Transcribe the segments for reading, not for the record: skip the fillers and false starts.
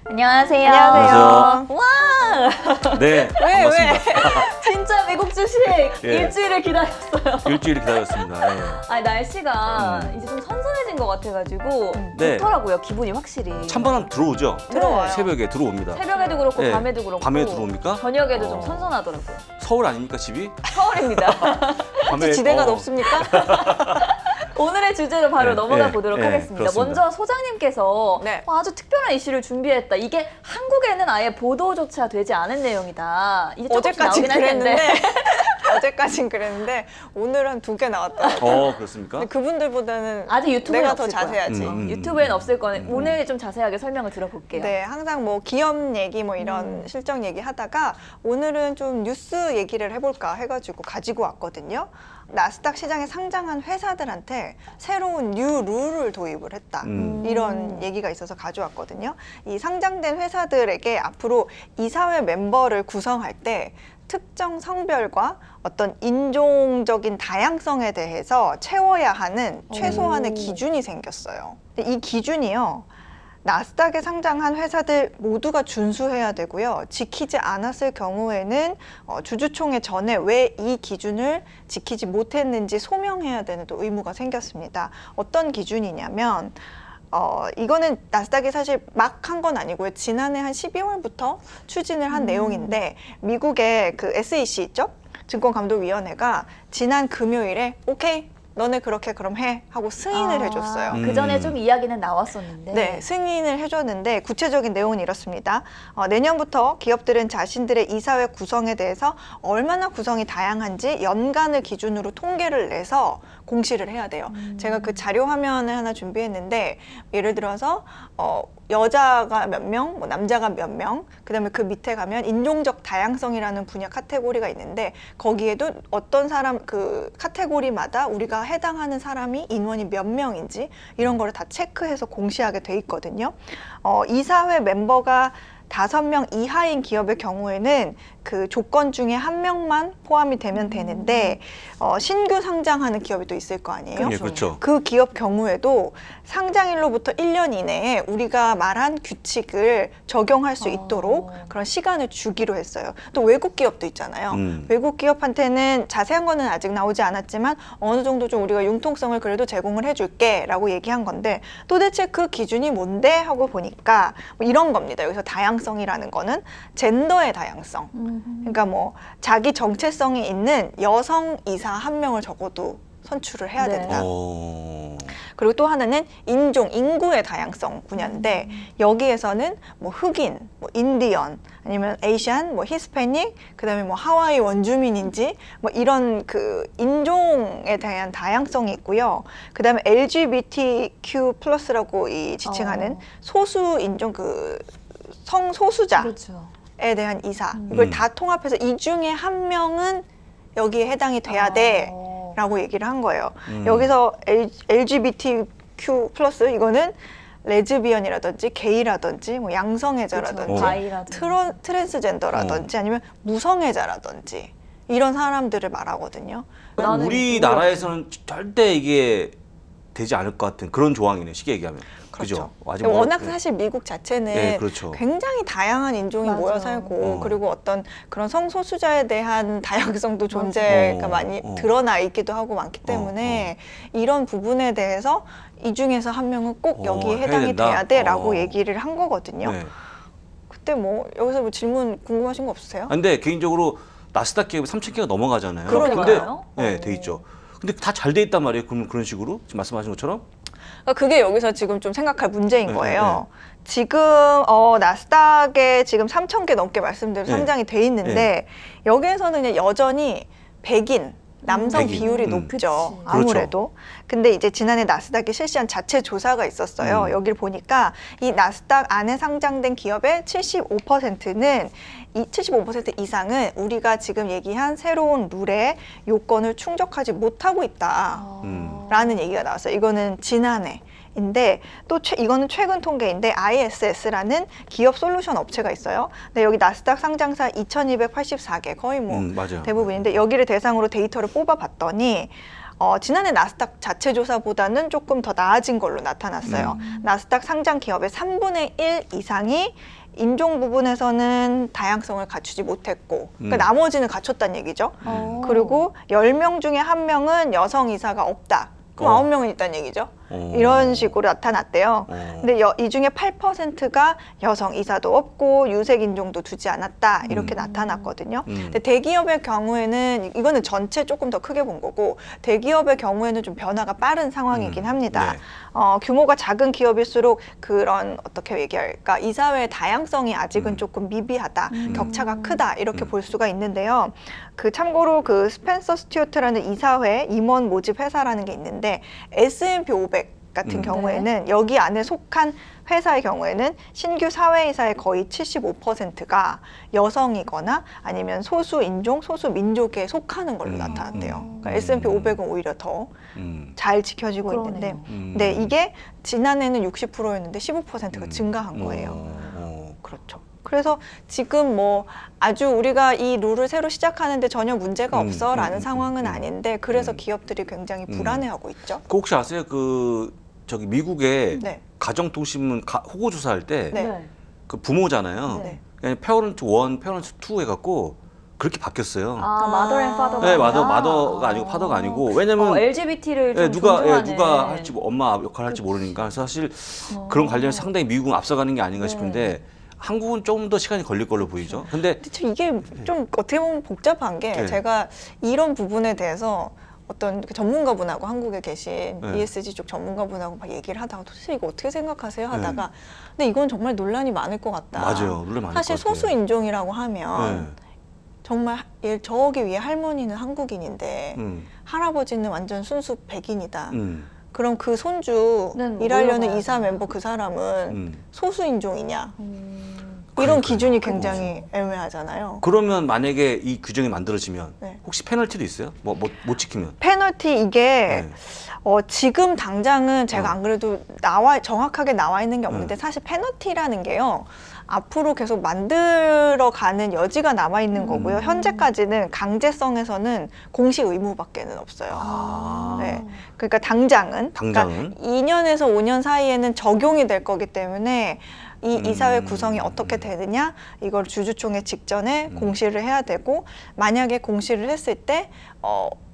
안녕하세요. 안녕하세요. 와! 네, 왜? 반갑습니다. 진짜 미국 주식 예. 일주일을 기다렸어요. 일주일 기다렸습니다. 네. 아니, 날씨가 이제 좀 선선해진 것 같아가지고 네. 좋더라고요. 기분이 확실히. 찬바람 들어오죠? 들어와요. 새벽에 들어옵니다. 새벽에도 그렇고 네. 밤에도 그렇고. 밤에 들어옵니까? 저녁에도 좀 선선하더라고요. 서울 아닙니까, 집이? 서울입니다. 밤에 지대가 높습니까? 오늘의 주제로 바로 네, 넘어가 네, 보도록 네, 하겠습니다. 그렇습니다. 먼저 소장님께서 네. 아주 특별한 이슈를 준비했다. 이게 한국에는 아예 보도조차 되지 않은 내용이다. 이제 조금씩 어제까진 나오긴 할 텐데. 그랬는데 어제까진 그랬는데 오늘은 2개 나왔더라고요. 그렇습니까? 근데 그분들보다는 아직 유튜브에 내가 없을 더 자세하지. 거야. 유튜브에는 없을 거네. 음. 오늘 좀 자세하게 설명을 들어볼게요. 네, 항상 뭐 기업 얘기 뭐 이런 실적 얘기 하다가 오늘은 좀 뉴스 얘기를 해볼까 해가지고 가지고 왔거든요. 나스닥 시장에 상장한 회사들한테 새로운 뉴 룰을 도입을 했다. 이런 얘기가 있어서 가져왔거든요. 이 상장된 회사들에게 앞으로 이사회 멤버를 구성할 때 특정 성별과 어떤 인종적인 다양성에 대해서 채워야 하는 최소한의 기준이 생겼어요. 근데 이 기준이요. 나스닥에 상장한 회사들 모두가 준수해야 되고요. 지키지 않았을 경우에는 주주총회 전에 왜 이 기준을 지키지 못했는지 소명해야 되는 또 의무가 생겼습니다. 어떤 기준이냐면 이거는 나스닥이 사실 막 한 건 아니고요. 지난해 한 12월부터 추진을 한 내용인데 미국의 그 SEC 있죠? 증권감독위원회가 지난 금요일에 오케이. 너네 그렇게 그럼 해 하고 승인을 해줬어요. 그 전에 좀 이야기는 나왔었는데. 네, 승인을 해줬는데 구체적인 내용은 이렇습니다. 내년부터 기업들은 자신들의 이사회 구성에 대해서 얼마나 구성이 다양한지 연간을 기준으로 통계를 내서 공시를 해야 돼요. 제가 그 자료 화면을 하나 준비했는데 예를 들어서 여자가 몇 명, 뭐 남자가 몇 명, 그다음에 그 밑에 가면 인종적 다양성이라는 분야 카테고리가 있는데 거기에도 어떤 사람 그 카테고리마다 우리가 해당하는 사람이 인원이 몇 명인지 이런 거를 다 체크해서 공시하게 돼 있거든요. 이사회 멤버가 5명 이하인 기업의 경우에는 그 조건 중에 1명만 포함이 되면 되는데 신규 상장하는 기업이 또 있을 거 아니에요? 예, 그렇죠. 그 기업 경우에도 상장일로부터 1년 이내에 우리가 말한 규칙을 적용할 수 있도록 그런 시간을 주기로 했어요. 또 외국 기업도 있잖아요. 외국 기업한테는 자세한 거는 아직 나오지 않았지만 어느 정도 좀 우리가 융통성을 그래도 제공을 해줄게 라고 얘기한 건데 도대체 그 기준이 뭔데? 하고 보니까 뭐 이런 겁니다. 여기서 다양성이라는 거는 젠더의 다양성. 그러니까 뭐 자기 정체성이 있는 여성 이사 1명을 적어도 선출을 해야 된다. 그리고 또 하나는 인구의 다양성 분야인데 여기에서는 뭐 흑인, 뭐 인디언, 아니면 에이시안, 뭐 히스패닉, 그다음에 뭐 하와이 원주민인지 뭐 이런 그 인종에 대한 다양성이 있고요. 그다음에 LGBTQ+라고 이 지칭하는 소수 인종 그 성소수자. 그렇죠. 에 대한 이사 이걸 다 통합해서 이 중에 1명은 여기에 해당이 돼야 돼 라고 얘기를 한 거예요. 여기서 LGBTQ+ 이거는 레즈비언이라든지 게이라든지 뭐 양성애자라든지 트랜스젠더라든지 아니면 무성애자라든지 이런 사람들을 말하거든요. 우리나라에서는 절대 이게 되지 않을 것 같은 그런 조항이네, 쉽게 얘기하면. 그렇죠. 그죠? 워낙 사실 미국 자체는 네, 그렇죠. 굉장히 다양한 인종이 모여 살고 그리고 어떤 그런 성소수자에 대한 다양성도 존재가 많이 드러나 있기도 하고 많기 때문에 이런 부분에 대해서 이 중에서 1명은 꼭 여기에 해당이 돼야 돼라고 얘기를 한 거거든요. 네. 그때 뭐 여기서 뭐 질문 궁금하신 거 없으세요? 근데 개인적으로 나스닥 기업이 3,000개가 넘어가잖아요. 그러니까요. 근데 돼 있죠. 근데 다 잘 돼 있단 말이에요. 그런 식으로 지금 말씀하신 것처럼. 그게 여기서 지금 좀 생각할 문제인 거예요. 지금 나스닥에 지금 3,000개 넘게 말씀대로 상장이 돼 있는데 여기에서는 그냥 여전히 백인 남성 비율이 높죠. 아무래도. 근데 이제 지난해 나스닥이 실시한 자체 조사가 있었어요. 여기를 보니까 이 나스닥 안에 상장된 기업의 75%는 이 75% 이상은 우리가 지금 얘기한 새로운 룰의 요건을 충족하지 못하고 있다라는 얘기가 나왔어요. 이거는 지난해. 인데 또 이거는 최근 통계인데 ISS라는 기업 솔루션 업체가 있어요. 근데 여기 나스닥 상장사 2,284개 거의 뭐 대부분인데 여기를 대상으로 데이터를 뽑아봤더니 지난해 나스닥 자체 조사보다는 조금 더 나아진 걸로 나타났어요. 나스닥 상장 기업의 3분의 1 이상이 인종 부분에서는 다양성을 갖추지 못했고 그러니까 나머지는 갖췄다는 얘기죠. 그리고 10명 중에 1명은 여성 이사가 없다. 그럼 9명은 있다는 얘기죠. 이런 식으로 나타났대요. 근데 이 중에 8%가 여성 이사도 없고 유색 인종도 두지 않았다. 이렇게 나타났거든요. 근데 대기업의 경우에는 이거는 전체 조금 더 크게 본 거고 대기업의 경우에는 좀 변화가 빠른 상황이긴 합니다. 네. 규모가 작은 기업일수록 그런 어떻게 얘기할까 이사회의 다양성이 아직은 조금 미비하다. 격차가 크다. 이렇게 볼 수가 있는데요. 참고로 그 스펜서 스튜어트라는 이사회 임원 모집 회사라는 게 있는데 S&P 500 같은 경우에는 여기 안에 속한 회사의 경우에는 신규 사회이사의 거의 75%가 여성이거나 아니면 소수 인종, 소수 민족에 속하는 걸로 나타났대요. 그러니까 S&P 500은 오히려 더 잘 지켜지고 있는데, 네, 이게 지난해는 60%였는데 15%가 증가한 거예요. 그렇죠. 그래서 지금 뭐 아주 우리가 이 룰을 새로 시작하는데 전혀 문제가 없어라는 상황은 아닌데 그래서 기업들이 굉장히 불안해하고 있죠. 그 혹시 아세요? 저기 미국의 네. 가정통신문 호구 조사할 때 네. 그 부모잖아요. 네. 그냥 페어런트 1, 페어런트 2 해갖고 그렇게 바뀌었어요. 마더 앤 파더가 네, 아니라? 마더가 아니고 파더가 아니고 왜냐면 LGBT를 좀 누가 존중하는. 누가 할지 엄마 역할을 할지 모르니까 그래서 사실 그런 관련해서 상당히 미국은 앞서가는 게 아닌가 싶은데 한국은 조금 더 시간이 걸릴 걸로 보이죠. 근데 참 이게 좀 어떻게 보면 복잡한 게 제가 이런 부분에 대해서 어떤 그 전문가분하고 한국에 계신 ESG 쪽 전문가분하고 막 얘기를 하다가 도대체 이거 어떻게 생각하세요? 하다가 근데 이건 정말 논란이 많을 것 같다. 맞아요. 논란 많을 사실 것 같아요. 소수 인종이라고 하면 정말 저기 위에 할머니는 한국인인데 할아버지는 완전 순수 백인이다. 그럼 그 손주 는 일하려는 물어봐야 이사 되나? 멤버 그 사람은 소수 인종이냐? 이런 그러니까요. 기준이 굉장히 애매하잖아요. 그러면 만약에 이 규정이 만들어지면 네. 혹시 페널티도 있어요? 못 지키면? 페널티 이게 네. 지금 당장은 제가 안 그래도 정확하게 나와 있는 게 없는데 사실 페널티라는 게요. 앞으로 계속 만들어가는 여지가 남아 있는 거고요. 현재까지는 강제성에서는 공시 의무밖에는 없어요. 네. 그러니까 당장은 그러니까 2년에서 5년 사이에는 적용이 될 거기 때문에 이 이사회 구성이 어떻게 되느냐 이걸 주주총회 직전에 공시를 해야 되고 만약에 공시를 했을 때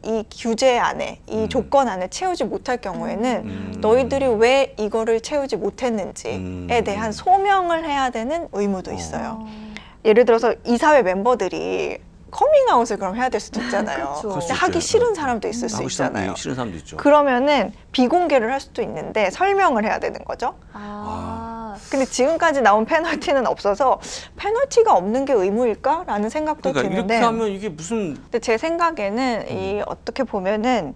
이 규제 안에 이 조건 안에 채우지 못할 경우에는 너희들이 왜 이거를 채우지 못했는지에 대한 소명을 해야 되는 의무도 있어요. 예를 들어서 이사회 멤버들이 커밍아웃을 그럼 해야 될 수도 있잖아요. 그렇죠. 근데 하기 싫은 사람도 있을 수 있잖아요. 싫은 사람도 있죠. 그러면은 비공개를 할 수도 있는데 설명을 해야 되는 거죠. 근데 지금까지 나온 페널티는 없어서 페널티가 없는 게 의무일까라는 생각도 그러니까 드는데 이렇게 하면 이게 무슨 근데 제 생각에는 이 어떻게 보면은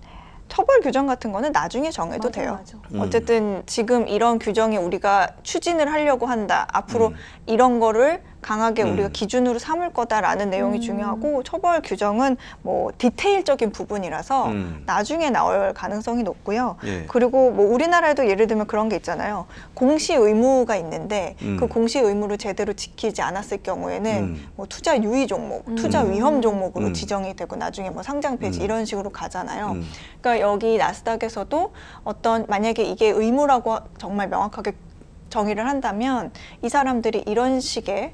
처벌 규정 같은 거는 나중에 정해도 돼요. 어쨌든 지금 이런 규정이 우리가 추진을 하려고 한다. 앞으로 이런 거를 강하게 우리가 기준으로 삼을 거다라는 내용이 중요하고 처벌 규정은 뭐 디테일적인 부분이라서 나중에 나올 가능성이 높고요. 그리고 뭐 우리나라에도 예를 들면 그런 게 있잖아요. 공시 의무가 있는데 그 공시 의무를 제대로 지키지 않았을 경우에는 뭐 투자 유의 종목, 투자 위험 종목으로 지정이 되고 나중에 뭐 상장 폐지 이런 식으로 가잖아요. 그러니까 여기 나스닥에서도 만약에 이게 의무라고 정말 명확하게 정의를 한다면 이 사람들이 이런 식의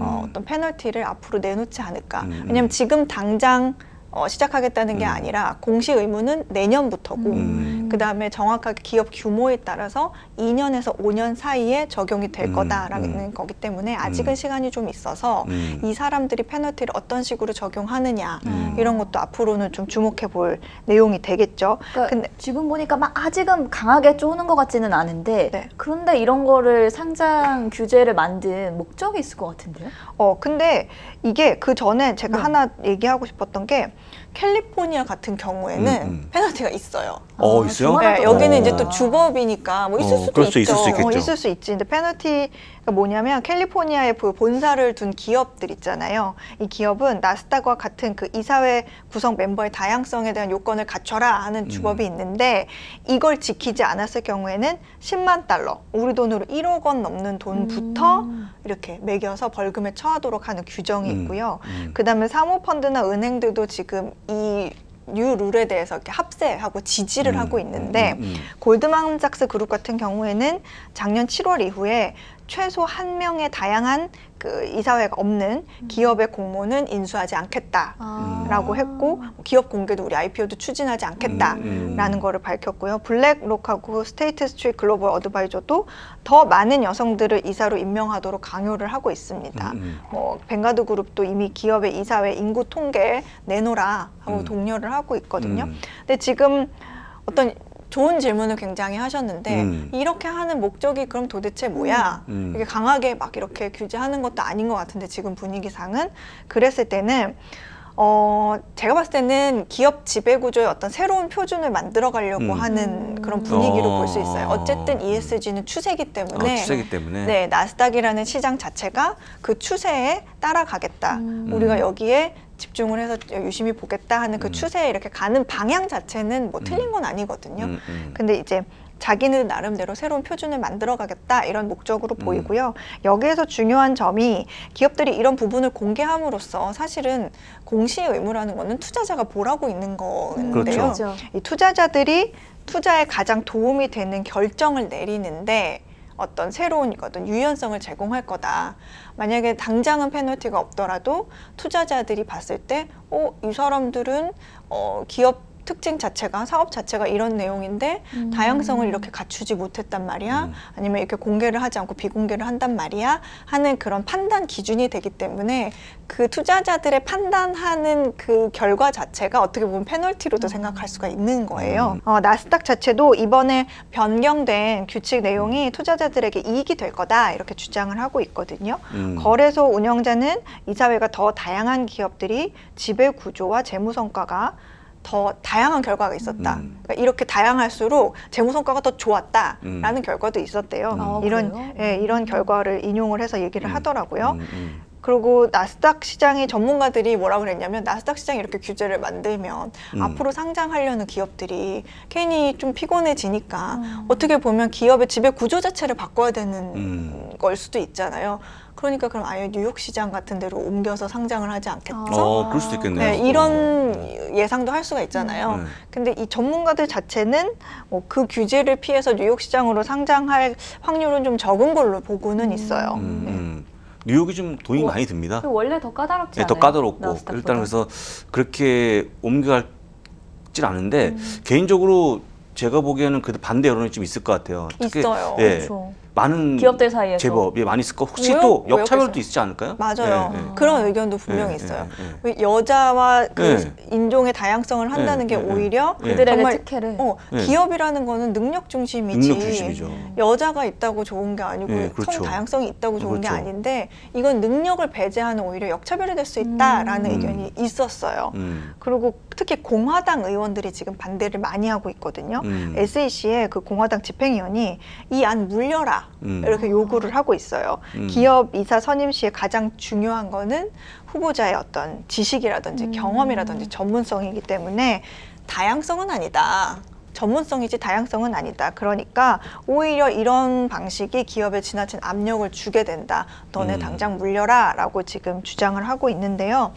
어떤 페널티를 앞으로 내놓지 않을까. 왜냐하면 지금 당장 시작하겠다는 게 아니라 공시 의무는 내년부터고 그다음에 정확하게 기업 규모에 따라서 2년에서 5년 사이에 적용이 될 거다라는 거기 때문에 아직은 시간이 좀 있어서 이 사람들이 페널티를 어떤 식으로 적용하느냐 이런 것도 앞으로는 좀 주목해 볼 내용이 되겠죠. 그러니까 근데 지금 보니까 막 아직은 강하게 쪼는 것 같지는 않은데 그런데 이런 거를 상장 규제를 만든 목적이 있을 것 같은데요? 근데 이게 그 전에 제가 하나 얘기하고 싶었던 게 캘리포니아 같은 경우에는 페널티가 있어요. 있어요? 네, 여기는 이제 또 주법이니까 뭐 있을 수도 그렇죠, 있죠. 있을 수 있겠죠. 있을 수 있지. 근데 페널티가 뭐냐면 캘리포니아에 그 본사를 둔 기업들 있잖아요. 이 기업은 나스닥과 같은 그 이사회 구성 멤버의 다양성에 대한 요건을 갖춰라 하는 주법이 있는데 이걸 지키지 않았을 경우에는 10만 달러, 우리 돈으로 1억 원 넘는 돈부터 이렇게 매겨서 벌금에 처하도록 하는 규정이 있고요. 그다음에 사모펀드나 은행들도 지금 이 뉴 룰에 대해서 이렇게 합세하고 지지를 하고 있는데 골드만삭스 그룹 같은 경우에는 작년 7월 이후에 최소 한 명의 다양한 그 이사회가 없는 기업의 공모는 인수하지 않겠다라고 했고 기업 공개도 우리 IPO도 추진하지 않겠다라는 거를 밝혔고요. 블랙록하고 스테이트 스트리트 글로벌 어드바이저도 더 많은 여성들을 이사로 임명하도록 강요를 하고 있습니다. 뭐 뱅가드 그룹도 이미 기업의 이사회 인구 통계 내놓으라 하고 독려를 하고 있거든요. 근데 지금 어떤 좋은 질문을 굉장히 하셨는데 이렇게 하는 목적이 그럼 도대체 뭐야? 이게 강하게 막 이렇게 규제하는 것도 아닌 것 같은데 지금 분위기상은 그랬을 때는 제가 봤을 때는 기업 지배구조의 어떤 새로운 표준을 만들어 가려고 하는 그런 분위기로 볼 수 있어요. 어쨌든 ESG는 추세이기 때문에, 추세이기 때문에. 네, 나스닥이라는 시장 자체가 그 추세에 따라가겠다. 우리가 여기에 집중을 해서 유심히 보겠다 하는 그 추세에 이렇게 가는 방향 자체는 뭐 틀린 건 아니거든요. 근데 이제 자기는 나름대로 새로운 표준을 만들어가겠다 이런 목적으로 보이고요. 여기에서 중요한 점이 기업들이 이런 부분을 공개함으로써 사실은 공시의 의무라는 거는 투자자가 보라고 있는 건데요. 그렇죠. 이 투자자들이 투자에 가장 도움이 되는 결정을 내리는데 어떤 새로운 어떤 유연성을 제공할 거다. 만약에 당장은 페널티가 없더라도 투자자들이 봤을 때 이 사람들은 기업 특징 자체가 사업 자체가 이런 내용인데 다양성을 이렇게 갖추지 못했단 말이야. 아니면 이렇게 공개를 하지 않고 비공개를 한단 말이야 하는 그런 판단 기준이 되기 때문에 그 투자자들의 판단하는 그 결과 자체가 어떻게 보면 페널티로도 생각할 수가 있는 거예요. 나스닥 자체도 이번에 변경된 규칙 내용이 투자자들에게 이익이 될 거다 이렇게 주장을 하고 있거든요. 거래소 운영자는 이사회가 더 다양한 기업들이 지배 구조와 재무 성과가 더 다양한 결과가 있었다. 그러니까 이렇게 다양할수록 재무 성과가 더 좋았다라는 결과도 있었대요. 이런 결과를 인용을 해서 얘기를 하더라고요. 그리고 나스닥 시장의 전문가들이 뭐라 그랬냐면 나스닥 시장이 이렇게 규제를 만들면 앞으로 상장하려는 기업들이 괜히 좀 피곤해지니까 어떻게 보면 기업의 지배 구조 자체를 바꿔야 되는 걸 수도 있잖아요. 그러니까 그럼 아예 뉴욕 시장 같은 데로 옮겨서 상장을 하지 않겠죠? 그럴 수도 있겠네요. 네, 이런 예상도 할 수가 있잖아요. 근데 이 전문가들 자체는 그 규제를 피해서 뉴욕 시장으로 상장할 확률은 좀 적은 걸로 보고는 있어요. 뉴욕이 좀 돈이 많이 듭니다. 원래 더 까다롭지 네, 않아요? 더 까다롭고 나스닥보다? 일단 그래서 그렇게 옮겨갈진 않은데 개인적으로 제가 보기에는 그래도 반대 여론이 좀 있을 것 같아요. 특히, 있어요. 예, 그렇죠. 많은 기업들 사이에서 제법 많이 있을 거. 혹시 왜요? 또 왜요? 역차별도 있지 않을까요? 맞아요. 예, 예. 그런 의견도 분명히 예, 있어요. 예, 여자와 그 인종의 다양성을 한다는 게 예, 오히려 예. 그들에게 정말 특혜를 예. 기업이라는 거는 능력 중심이지. 능력 중심이죠. 여자가 있다고 좋은 게 아니고 예, 그렇죠. 성 다양성이 있다고 좋은 게 그렇죠. 아닌데 이건 능력을 배제하는 오히려 역차별이 될 수 있다라는 의견이 있었어요. 그리고 특히 공화당 의원들이 지금 반대를 많이 하고 있거든요. SEC의 그 공화당 집행위원이 이 안 물려라 이렇게 요구를 하고 있어요. 기업 이사 선임 시에 가장 중요한 거는 후보자의 어떤 지식이라든지 경험이라든지 전문성이기 때문에 다양성은 아니다. 전문성이지 다양성은 아니다. 그러니까 오히려 이런 방식이 기업에 지나친 압력을 주게 된다. 너네 당장 물려라 라고 지금 주장을 하고 있는데요.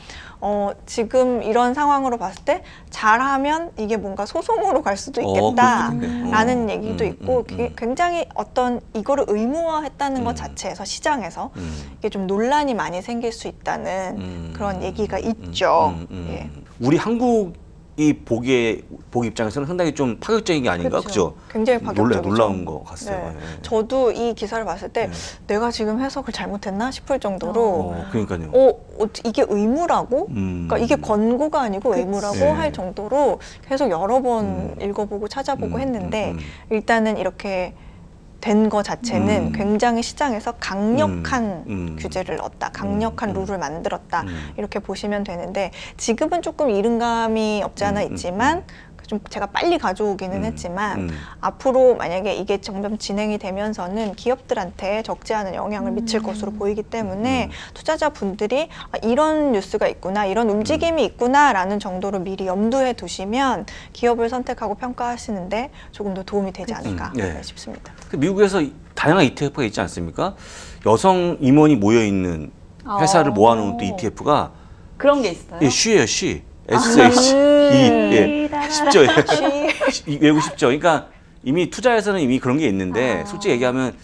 지금 이런 상황으로 봤을 때 잘하면 이게 뭔가 소송으로 갈 수도 있겠다라는 얘기도 있고 굉장히 어떤 이거를 의무화했다는 것 자체에서 시장에서 이게 좀 논란이 많이 생길 수 있다는 그런 얘기가 있죠. 예. 우리 한국이 보기 입장에서는 상당히 좀 파격적인 게 아닌가, 그죠? 굉장히 파격적이죠. 놀라운 것 같아요. 네. 네. 저도 이 기사를 봤을 때 내가 지금 해석을 잘못했나 싶을 정도로 그러니까요. 이게 의무라고? 그러니까 이게 권고가 아니고 의무라고 네. 할 정도로 계속 여러 번 읽어보고 찾아보고 했는데 일단은 이렇게 된 거 자체는 굉장히 시장에서 강력한 규제를 넣었다. 강력한 룰을 만들었다. 이렇게 보시면 되는데 지금은 조금 이른감이 없지 않아 있지만 좀 제가 빨리 가져오기는 했지만 앞으로 만약에 이게 점점 진행이 되면서는 기업들한테 적지 않은 영향을 미칠 것으로 보이기 때문에 투자자분들이 이런 뉴스가 있구나, 이런 움직임이 있구나라는 정도로 미리 염두에 두시면 기업을 선택하고 평가하시는데 조금 더 도움이 되지 않을까 싶습니다. 미국에서 다양한 ETF가 있지 않습니까? 여성 임원이 모여 있는 회사를 모아놓은 또 ETF가 그런 게 있어요? 쉬예요, 쉬. 예. 쉽죠. 외우고 쉽죠. 그러니까 이미 투자에서는 이미 그런 게 있는데 솔직히 얘기하면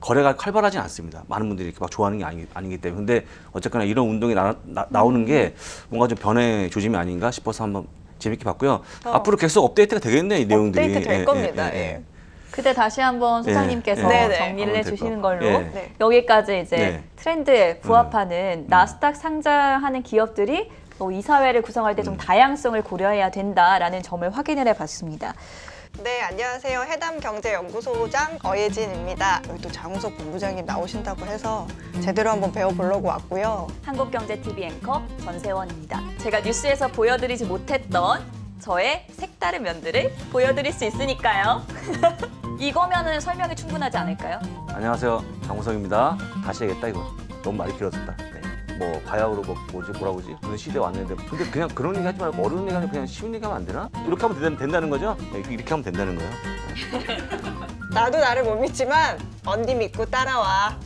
거래가 활발하진 않습니다. 많은 분들이 이렇게 막 좋아하는 게 아니기 때문에. 근데 어쨌거나 이런 운동이 나오는 게 뭔가 좀 변의 조짐이 아닌가 싶어서 한번 재밌게 봤고요. 앞으로 계속 업데이트가 되겠네, 이 내용들이. 업데이트 될 겁니다. 예. 그때 다시 한번 소장님께서 정리를 해주시는 걸로 여기까지 이제 트렌드에 부합하는 나스닥 상장하는 기업들이 이사회를 구성할 때 좀 다양성을 고려해야 된다라는 점을 확인을 해봤습니다. 네, 안녕하세요. 해담경제연구소장 어예진입니다. 여기 또 장우석 본부장님 나오신다고 해서 제대로 한번 배워보려고 왔고요. 한국경제TV 앵커 전세원입니다. 제가 뉴스에서 보여드리지 못했던 저의 색다른 면들을 보여드릴 수 있으니까요. 이거면은 설명이 충분하지 않을까요? 안녕하세요, 장우석입니다. 다시 해야겠다 이거. 너무 말이 길어졌다. 뭐 바야흐로 뭐라고 그러지? 그런 시대에 왔는데 근데 그냥 그런 얘기 하지 말고 어려운 얘기 하면 그냥 쉬운 얘기 하면 안 되나? 이렇게 하면 된다는 거죠? 이렇게 하면 된다는 거예요. 나도 나를 못 믿지만 언니 믿고 따라와.